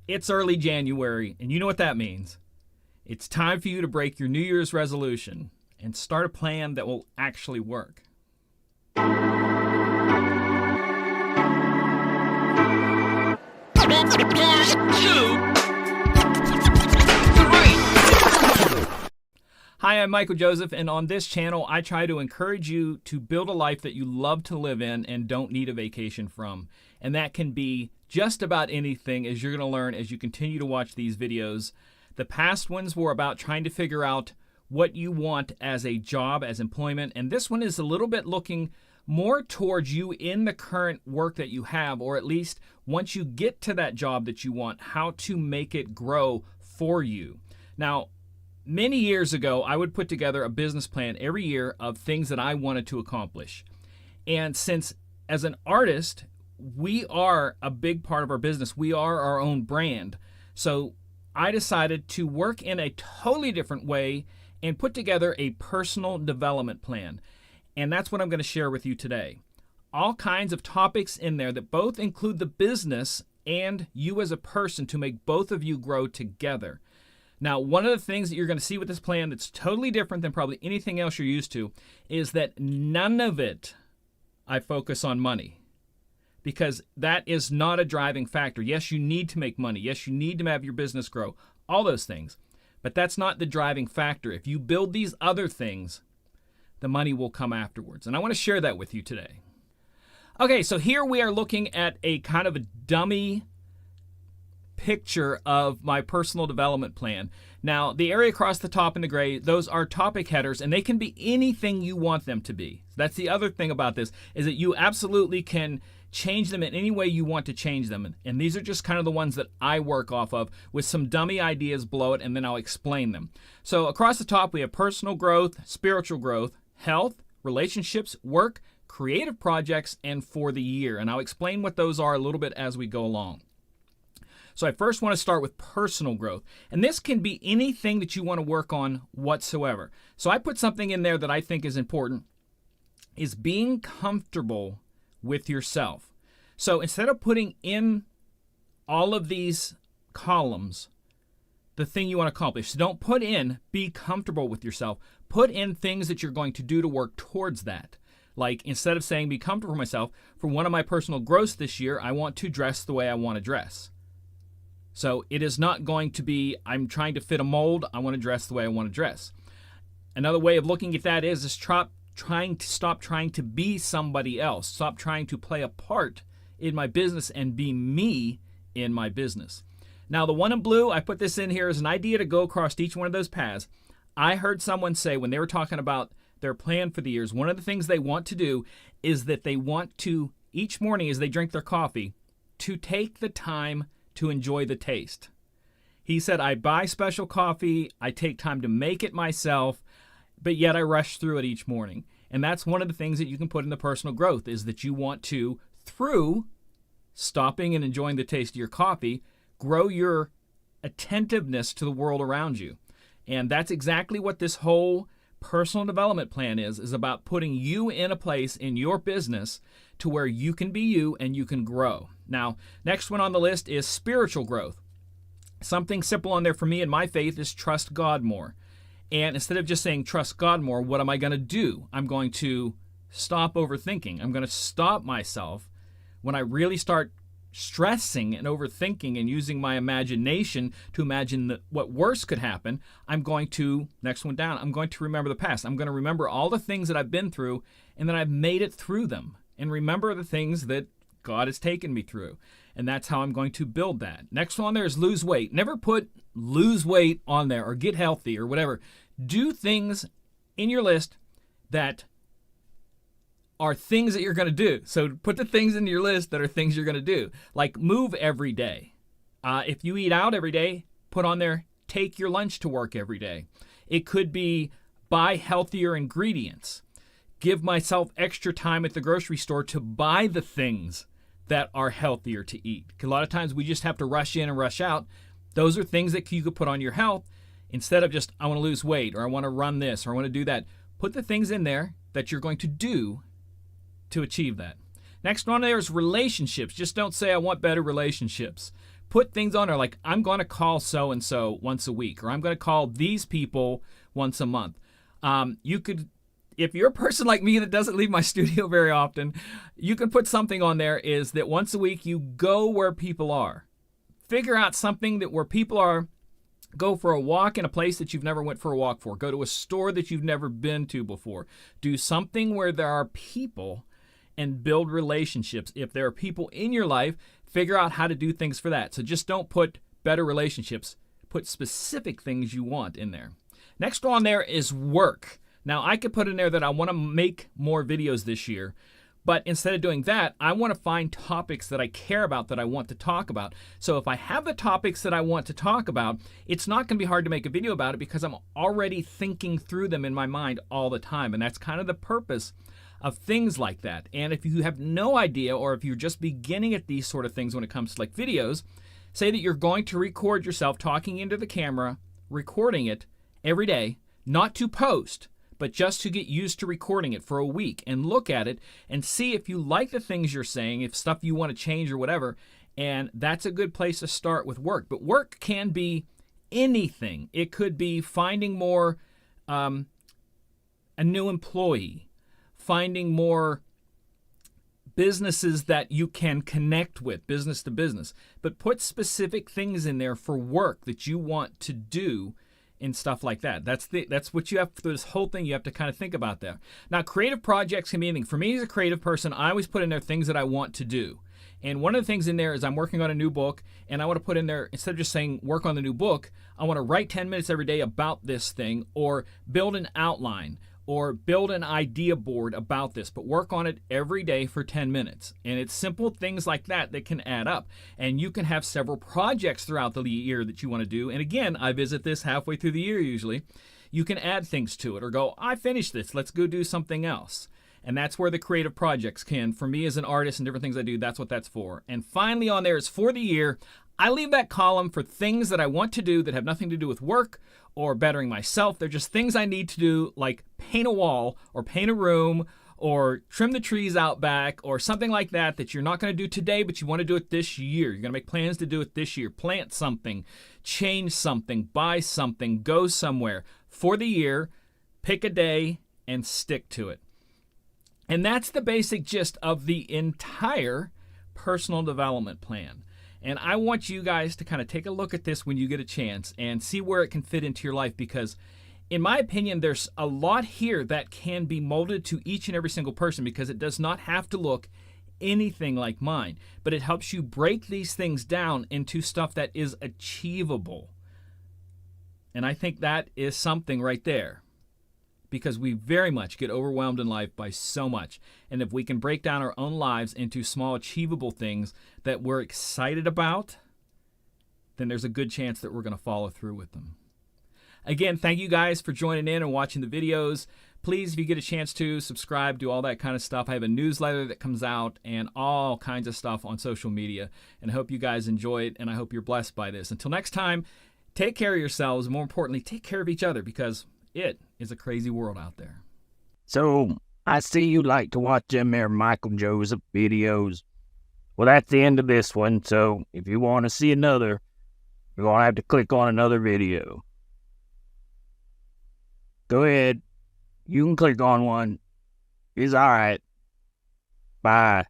It's early January, and you know what that means. It's time for you to break your New Year's resolution and start a plan that will actually work. Hi, I'm Michael Joseph, and on this channel, I try to encourage you to build a life that you love to live in and don't need a vacation from. And that can be just about anything, as you're going to learn as you continue to watch these videos. The past ones were about trying to figure out what you want as a job, as employment, and this one is a little bit looking more towards you in the current work that you have, or at least once you get to that job that you want, how to make it grow for you. Now, many years ago, I would put together a business plan every year of things that I wanted to accomplish. And since as an artist, we are a big part of our business. We are our own brand. So I decided to work in a totally different way and put together a personal development plan. And that's what I'm going to share with you today. All kinds of topics in there that both include the business and you as a person to make both of you grow together. Now, one of the things that you're going to see with this plan that's totally different than probably anything else you're used to is that none of it I focus on money. Because that is not a driving factor. Yes, you need to make money. Yes, you need to have your business grow. All those things. But that's not the driving factor. If you build these other things, the money will come afterwards. And I want to share that with you today. Okay, so here we are looking at a kind of a dummy picture of my personal development plan. Now, the area across the top in the gray, those are topic headers, and they can be anything you want them to be. That's the other thing about this, is that you absolutely can change them in any way you want to change them. And these are just kind of the ones that I work off of with some dummy ideas below it, and then I'll explain them. So across the top, we have personal growth, spiritual growth, health, relationships, work, creative projects, and for the year. And I'll explain what those are a little bit as we go along. So I first want to start with personal growth. And this can be anything that you want to work on whatsoever. So I put something in there that I think is important, is being comfortable with yourself. So instead of putting in all of these columns the thing you want to accomplish, so don't put in be comfortable with yourself. Put in things that you're going to do to work towards that. Like instead of saying be comfortable with myself, for one of my personal growths this year, I want to dress the way I want to dress. So it is not going to be I'm trying to fit a mold, I want to dress the way I want to dress. Another way of looking at that is stop trying to be somebody else. Stop trying to play a part in my business and be me in my business. Now, the one in blue, I put this in here as an idea to go across each one of those paths. I heard someone say when they were talking about their plan for the years, one of the things they want to do is that they want to, each morning as they drink their coffee, to take the time to enjoy the taste. He said, I buy special coffee, I take time to make it myself, but yet I rush through it each morning. And that's one of the things that you can put in the personal growth is that you want to, through stopping and enjoying the taste of your coffee, grow your attentiveness to the world around you. And that's exactly what this whole personal development plan is about putting you in a place in your business to where you can be you and you can grow. Now, next one on the list is spiritual growth. Something simple on there for me in my faith is trust God more. And instead of just saying trust God more, what am I going to do? I'm going to stop overthinking. I'm going to stop myself when I really start stressing and overthinking and using my imagination to imagine what worse could happen. I'm going to, next one down, I'm going to remember the past. I'm going to remember all the things that I've been through and that I've made it through them and remember the things that God has taken me through. And that's how I'm going to build that. Next one on there is lose weight. Never put lose weight on there or get healthy or whatever. Do things in your list that are things that you're going to do. So put the things in your list that are things you're going to do. Like move every day. If you eat out every day, put on there, take your lunch to work every day. It could be buy healthier ingredients. Give myself extra time at the grocery store to buy the things that are healthier to eat. Because a lot of times we just have to rush in and rush out. Those are things that you could put on your health instead of just, I want to lose weight or I want to run this or I want to do that. Put the things in there that you're going to do to achieve that. Next one there is relationships. Just don't say I want better relationships. put things on there like, I'm going to call so-and-so once a week, or I'm going to call these people once a month. You could, if you're a person like me that doesn't leave my studio very often, you can put something on there is that once a week you go where people are. Figure out something that where people are. Go for a walk in a place that you've never went for a walk for. Go to a store that you've never been to before. Do something where there are people and build relationships. If there are people in your life, figure out how to do things for that. So just don't put better relationships. Put specific things you want in there. Next on there is work. Now, I could put in there that I want to make more videos this year. But instead of doing that, I want to find topics that I care about that I want to talk about. So if I have the topics that I want to talk about, it's not going to be hard to make a video about it because I'm already thinking through them in my mind all the time. And that's kind of the purpose of things like that. And if you have no idea, or if you're just beginning at these sort of things when it comes to like videos, say that you're going to record yourself talking into the camera, recording it every day, not to post, but just to get used to recording it for a week and look at it and see if you like the things you're saying, if stuff you want to change or whatever. And that's a good place to start with work. But work can be anything. It could be finding more, a new employee, finding more businesses that you can connect with, business to business. But put specific things in there for work that you want to do and stuff like that. That's what you have for this whole thing. You have to kind of think about that. Now, creative projects can be anything. For me as a creative person, I always put in there things that I want to do. And one of the things in there is I'm working on a new book, and I want to put in there, instead of just saying work on the new book, I want to write 10 minutes every day about this thing, or build an outline, or build an idea board about this, but work on it every day for 10 minutes. And it's simple things like that that can add up. And you can have several projects throughout the year that you want to do. And again, I visit this halfway through the year usually. You can add things to it or go, I finished this, let's go do something else. And that's where the creative projects can, for me as an artist and different things I do, that's what that's for. And finally on there is for the year, I leave that column for things that I want to do that have nothing to do with work or bettering myself. They're just things I need to do, like paint a wall or paint a room or trim the trees out back or something like that that you're not going to do today, but you want to do it this year. You're going to make plans to do it this year. Plant something, change something, buy something, go somewhere. For the year, pick a day and stick to it. And that's the basic gist of the entire personal development plan. And I want you guys to kind of take a look at this when you get a chance and see where it can fit into your life, because in my opinion, there's a lot here that can be molded to each and every single person, because it does not have to look anything like mine, but it helps you break these things down into stuff that is achievable. And I think that is something right there, because we very much get overwhelmed in life by so much. And if we can break down our own lives into small achievable things that we're excited about, then there's a good chance that we're going to follow through with them. Again, thank you guys for joining in and watching the videos. Please, if you get a chance to, subscribe, do all that kind of stuff. I have a newsletter that comes out and all kinds of stuff on social media. And I hope you guys enjoy it, and I hope you're blessed by this. Until next time, take care of yourselves, and more importantly, take care of each other, because it is a crazy world out there. So, I see you like to watch them there Michael Joseph videos. Well, that's the end of this one, so if you want to see another, you're going to have to click on another video. Go ahead. You can click on one. It's all right. Bye.